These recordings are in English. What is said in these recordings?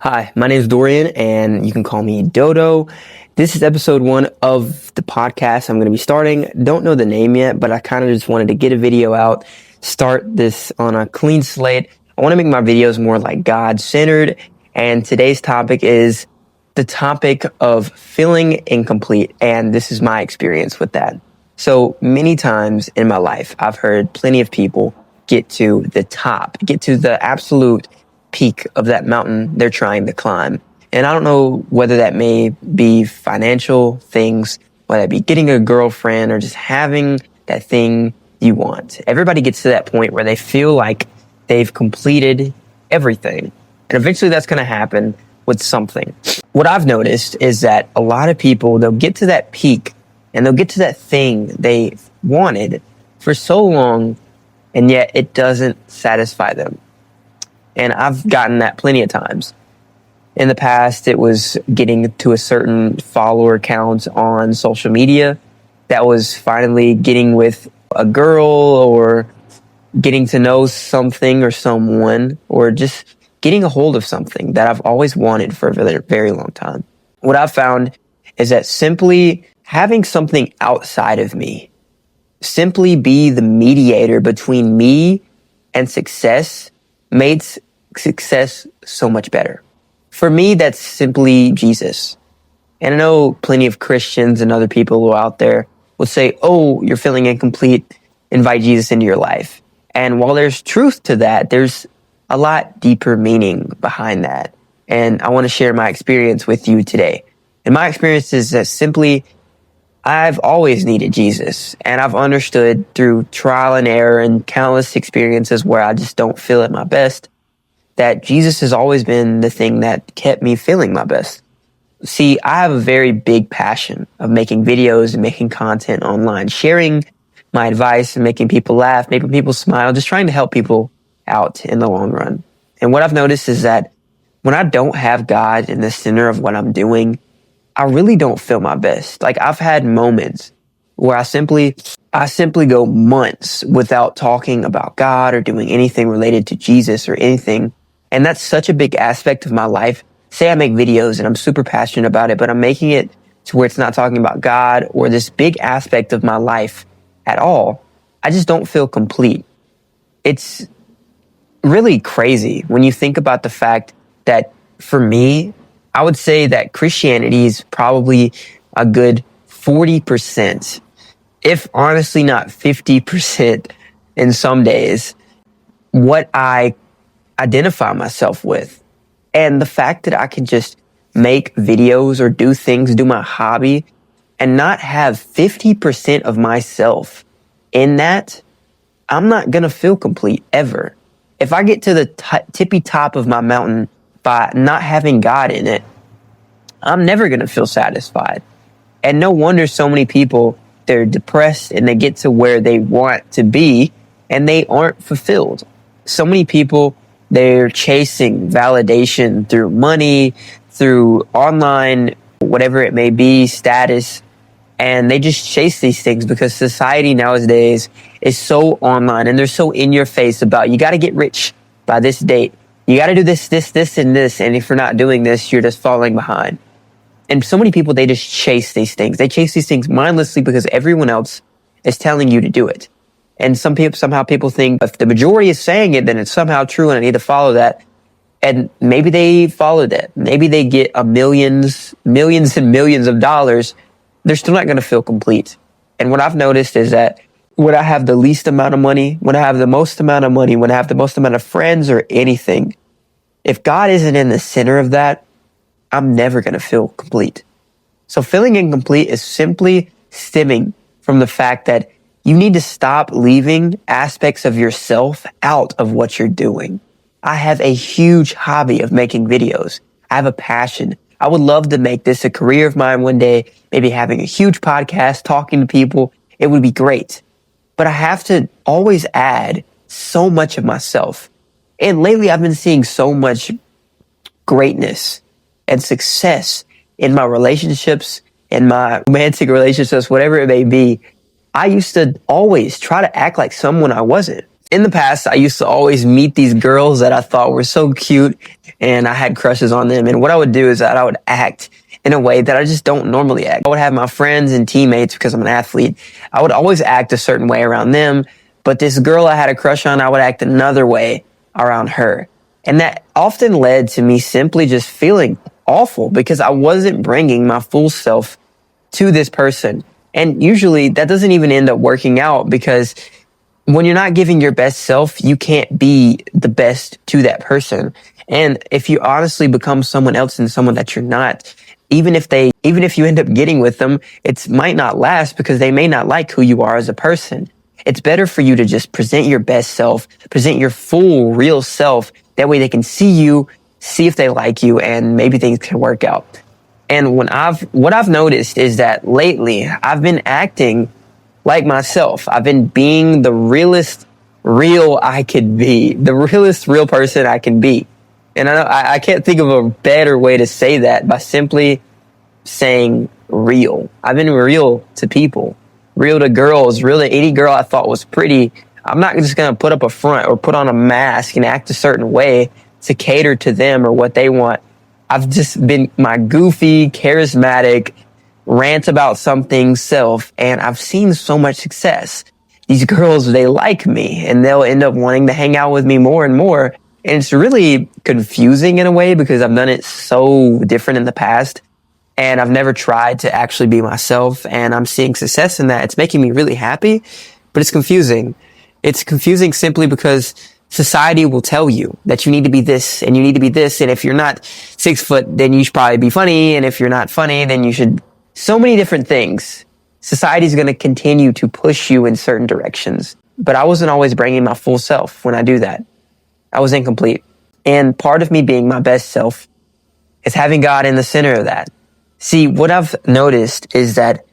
Hi, my name is Dorian, and you can call me Dodo. This is episode 1 of the podcast I'm going to be starting. Don't know the name yet, but I kind of just wanted to get a video out, start this on a clean slate. I want to make my videos more like God-centered, and today's topic is the topic of feeling incomplete, and this is my experience with that. So many times in my life, I've heard plenty of people get to the top, get to the absolute peak of that mountain they're trying to climb. And I don't know whether that may be financial things, whether it be getting a girlfriend or just having that thing you want. Everybody gets to that point where they feel like they've completed everything. And eventually that's going to happen with something. What I've noticed is that a lot of people, they'll get to that peak and they'll get to that thing they wanted for so long, and yet it doesn't satisfy them. And I've gotten that plenty of times. In the past, it was getting to a certain follower count on social media. That was finally getting with a girl or getting to know something or someone, or just getting a hold of something that I've always wanted for a very, very long time. What I've found is that simply having something outside of me, simply be the mediator between me and success, made success so much better. For me, that's simply Jesus. And I know plenty of Christians and other people who are out there will say, oh, you're feeling incomplete, invite Jesus into your life. And while there's truth to that, there's a lot deeper meaning behind that. And I want to share my experience with you today. And my experience is that simply, I've always needed Jesus, and I've understood through trial and error and countless experiences where I just don't feel at my best, that Jesus has always been the thing that kept me feeling my best. See, I have a very big passion of making videos and making content online, sharing my advice and making people laugh, making people smile, just trying to help people out in the long run. And what I've noticed is that when I don't have God in the center of what I'm doing, I really don't feel my best. Like, I've had moments where I simply go months without talking about God or doing anything related to Jesus or anything. And that's such a big aspect of my life. Say I make videos and I'm super passionate about it, but I'm making it to where it's not talking about God or this big aspect of my life at all. I just don't feel complete. It's really crazy when you think about the fact that for me, I would say that Christianity is probably a good 40%, if honestly not 50% in some days, what I identify myself with. And the fact that I can just make videos or do things, do my hobby, and not have 50% of myself in that, I'm not going to feel complete ever. If I get to the tippy top of my mountain by not having God in it, I'm never going to feel satisfied. And no wonder so many people, they're depressed and they get to where they want to be and they aren't fulfilled. So many people, they're chasing validation through money, through online, whatever it may be, status, and they just chase these things because society nowadays is so online and they're so in your face about, you got to get rich by this date. You got to do this, and this. And if you're not doing this, you're just falling behind. And so many people, they just chase these things. They chase these things mindlessly because everyone else is telling you to do it. And somehow people think if the majority is saying it, then it's somehow true and I need to follow that. And maybe they follow that. Maybe they get millions and millions of dollars. They're still not going to feel complete. And what I've noticed is that when I have the least amount of money, when I have the most amount of money, when I have the most amount of friends or anything, if God isn't in the center of that, I'm never going to feel complete. So feeling incomplete is simply stemming from the fact that you need to stop leaving aspects of yourself out of what you're doing. I have a huge hobby of making videos. I have a passion. I would love to make this a career of mine one day, maybe having a huge podcast, talking to people. It would be great. But I have to always add so much of myself. And lately I've been seeing so much greatness and success in my relationships, in my romantic relationships, whatever it may be. I used to always try to act like someone I wasn't. In the past, I used to always meet these girls that I thought were so cute and I had crushes on them. And what I would do is that I would act in a way that I just don't normally act. I would have my friends and teammates, because I'm an athlete, I would always act a certain way around them. But this girl I had a crush on, I would act another way around her. And that often led to me simply just feeling awful because I wasn't bringing my full self to this person. And usually that doesn't even end up working out, because when you're not giving your best self, you can't be the best to that person. And if you honestly become someone else and someone that you're not, even if you end up getting with them, it might not last because they may not like who you are as a person. It's better for you to just present your best self, present your full, real self. That way they can see you, see if they like you, and maybe things can work out. And what I've noticed is that lately I've been acting like myself. I've been being the realest real I could be, the realest real person I can be. And I can't think of a better way to say that by simply saying real. I've been real to people, real to girls, real to any girl I thought was pretty. I'm not just going to put up a front or put on a mask and act a certain way to cater to them or what they want. I've just been my goofy, charismatic, rant about something self, and I've seen so much success. These girls, they like me, and they'll end up wanting to hang out with me more and more. And it's really confusing in a way because I've done it so different in the past, and I've never tried to actually be myself, and I'm seeing success in that. It's making me really happy, but it's confusing. It's confusing simply because society will tell you that you need to be this and you need to be this. And if you're not 6 foot, then you should probably be funny. And if you're not funny, then you should, so many different things. Society is going to continue to push you in certain directions. But I wasn't always bringing my full self when I do that. I was incomplete. And part of me being my best self is having God in the center of that. See, what I've noticed is that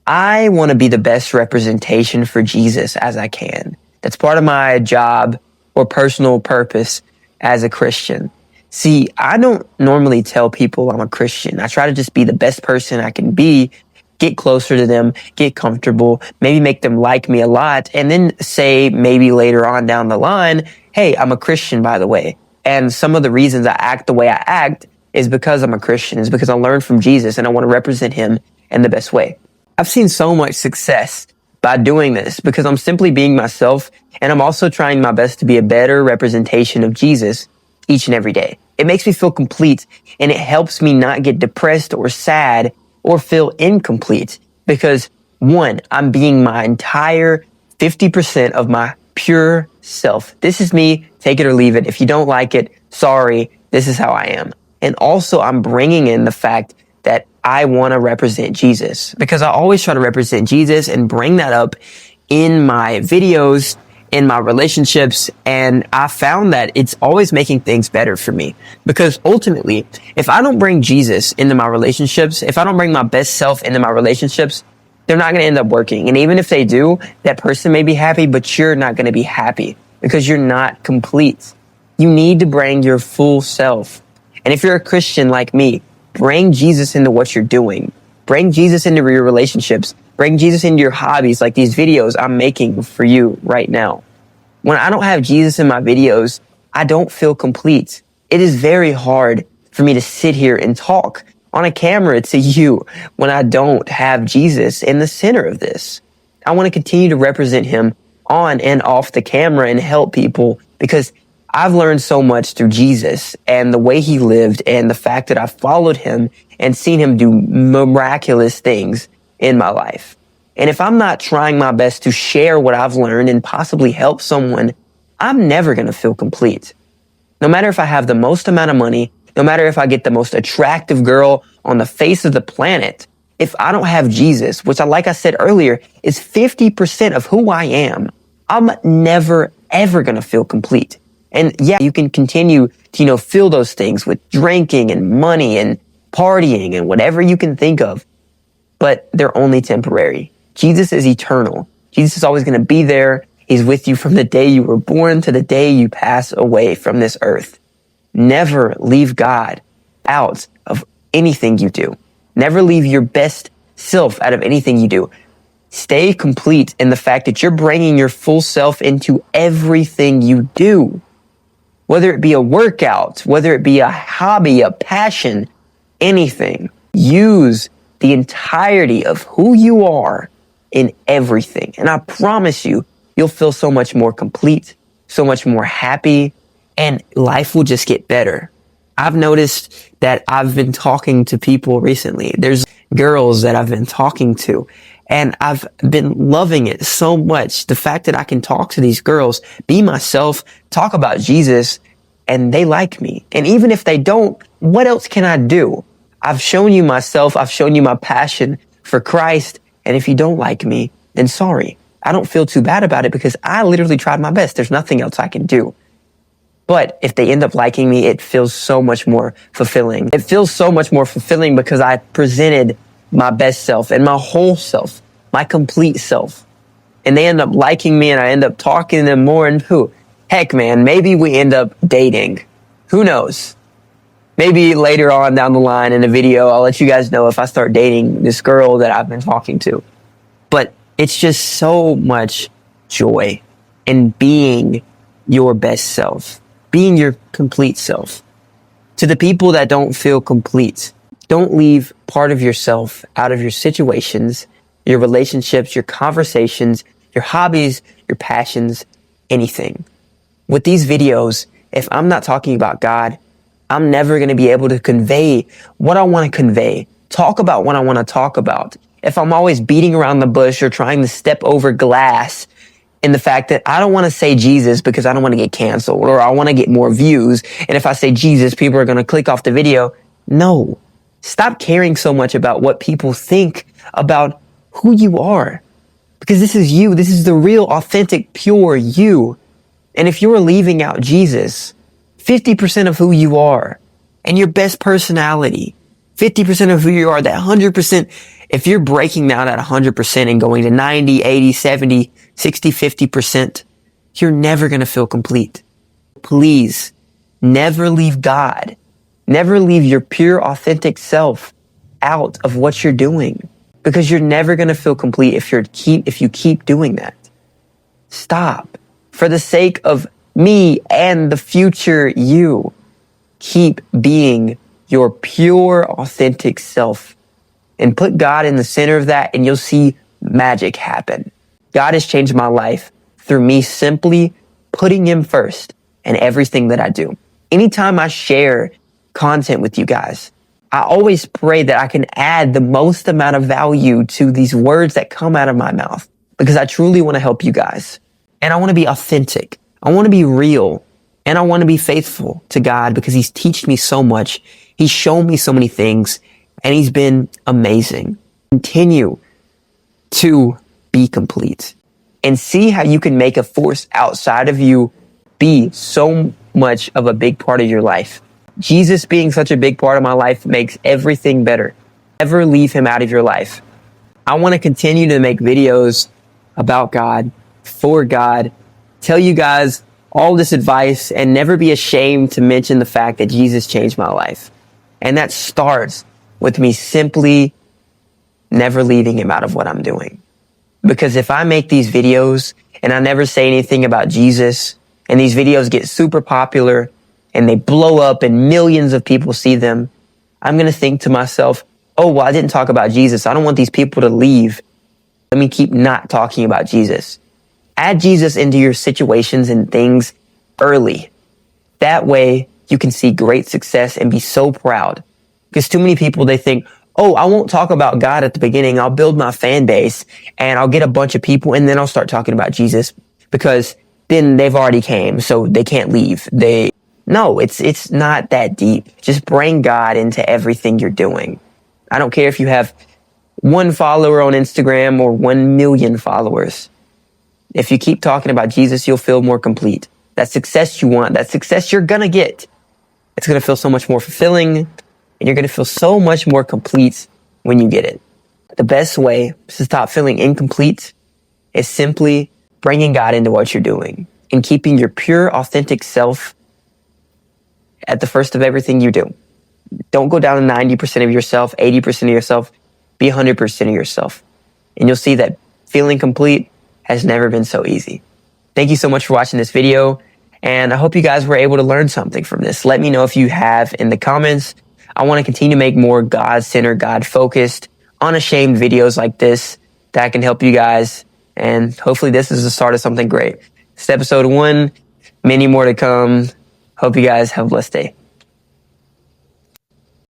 I want to be the best representation for Jesus as I can. That's part of my job or personal purpose as a Christian. See, I don't normally tell people I'm a Christian. I try to just be the best person I can be, get closer to them, get comfortable, maybe make them like me a lot, and then say maybe later on down the line, hey, I'm a Christian, by the way. And some of the reasons I act the way I act is because I'm a Christian, is because I learned from Jesus and I want to represent him in the best way. I've seen so much success by doing this because I'm simply being myself, and I'm also trying my best to be a better representation of Jesus each and every day. It makes me feel complete, and it helps me not get depressed or sad or feel incomplete because, one, I'm being my entire 50% of my pure self. This is me, take it or leave it. If you don't like it, sorry, this is how I am. And also I'm bringing in the fact that I want to represent Jesus, because I always try to represent Jesus and bring that up in my videos, in my relationships. And I found that it's always making things better for me, because ultimately, if I don't bring Jesus into my relationships, if I don't bring my best self into my relationships, they're not going to end up working. And even if they do, that person may be happy, but you're not going to be happy because you're not complete. You need to bring your full self. And if you're a Christian like me, bring Jesus into what you're doing. Bring Jesus into your relationships. Bring Jesus into your hobbies, like these videos I'm making for you right now. When I don't have Jesus in my videos, I don't feel complete. It is very hard for me to sit here and talk on a camera to you when I don't have Jesus in the center of this. I want to continue to represent him on and off the camera and help people, because I've learned so much through Jesus and the way he lived and the fact that I followed him and seen him do miraculous things in my life. And if I'm not trying my best to share what I've learned and possibly help someone, I'm never going to feel complete. No matter if I have the most amount of money, no matter if I get the most attractive girl on the face of the planet, if I don't have Jesus, which like I said earlier, is 50% of who I am, I'm never, ever going to feel complete. And yeah, you can continue to, fill those things with drinking and money and partying and whatever you can think of, but they're only temporary. Jesus is eternal. Jesus is always going to be there. He's with you from the day you were born to the day you pass away from this earth. Never leave God out of anything you do. Never leave your best self out of anything you do. Stay complete in the fact that you're bringing your full self into everything you do. whether it be a workout, whether it be a hobby, a passion, anything. Use the entirety of who you are in everything. And I promise you, you'll feel so much more complete, so much more happy, and life will just get better. I've noticed that I've been talking to people recently. There's girls that I've been talking to, and I've been loving it so much. The fact that I can talk to these girls, be myself, talk about Jesus, and they like me. And even if they don't, what else can I do? I've shown you myself. I've shown you my passion for Christ. And if you don't like me, then sorry. I don't feel too bad about it because I literally tried my best. There's nothing else I can do. But if they end up liking me, it feels so much more fulfilling. It feels so much more fulfilling because I presented my best self and my whole self, my complete self. And they end up liking me and I end up talking to them more. And heck, man, maybe we end up dating. Who knows? Maybe later on down the line in a video, I'll let you guys know if I start dating this girl that I've been talking to. But it's just so much joy in being your best self, being your complete self. To the people that don't feel complete, don't leave part of yourself out of your situations, your relationships, your conversations, your hobbies, your passions, anything. With these videos, if I'm not talking about God, I'm never going to be able to convey what I want to convey, talk about what I want to talk about. If I'm always beating around the bush or trying to step over glass in the fact that I don't want to say Jesus because I don't want to get canceled or I want to get more views. And if I say Jesus, people are going to click off the video. No, stop caring so much about what people think about who you are, because this is you. This is the real, authentic, pure you. And if you're leaving out Jesus, 50% of who you are and your best personality, 50% of who you are, that 100%, if you're breaking down at 100% and going to 90, 80, 70, 60, 50%, you're never going to feel complete. Please never leave God. Never leave your pure, authentic self out of what you're doing, because you're never going to feel complete if you keep doing that. Stop. For the sake of me and the future you, keep being your pure, authentic self and put God in the center of that, and you'll see magic happen. God has changed my life through me simply putting Him first in everything that I do. Anytime I share content with you guys, I always pray that I can add the most amount of value to these words that come out of my mouth, because I truly want to help you guys. And I want to be authentic. I want to be real. And I want to be faithful to God because He's taught me so much. He's shown me so many things, and He's been amazing. Continue to be complete and see how you can make a force outside of you be so much of a big part of your life. Jesus being such a big part of my life makes everything better. Never leave Him out of your life. I want to continue to make videos about God, for God, tell you guys all this advice, and never be ashamed to mention the fact that Jesus changed my life. And that starts with me simply never leaving Him out of what I'm doing. Because if I make these videos and I never say anything about Jesus, and these videos get super popular and they blow up and millions of people see them, I'm going to think to myself, oh, well, I didn't talk about Jesus. I don't want these people to leave. Let me keep not talking about Jesus. Add Jesus into your situations and things early. That way you can see great success and be so proud. Because too many people, they think, oh, I won't talk about God at the beginning. I'll build my fan base and I'll get a bunch of people and then I'll start talking about Jesus, because then they've already came, so they can't leave. No, it's not that deep. Just bring God into everything you're doing. I don't care if you have 1 follower on Instagram or 1 million followers. If you keep talking about Jesus, you'll feel more complete. That success you want, that success you're going to get, it's going to feel so much more fulfilling, and you're going to feel so much more complete when you get it. The best way to stop feeling incomplete is simply bringing God into what you're doing and keeping your pure, authentic self at the first of everything you do. Don't go down to 90% of yourself, 80% of yourself. Be 100% of yourself. And you'll see that feeling complete has never been so easy. Thank you so much for watching this video. And I hope you guys were able to learn something from this. Let me know if you have in the comments. I want to continue to make more God-centered, God-focused, unashamed videos like this that can help you guys. And hopefully this is the start of something great. This is episode 1, many more to come. Hope you guys have a blessed day.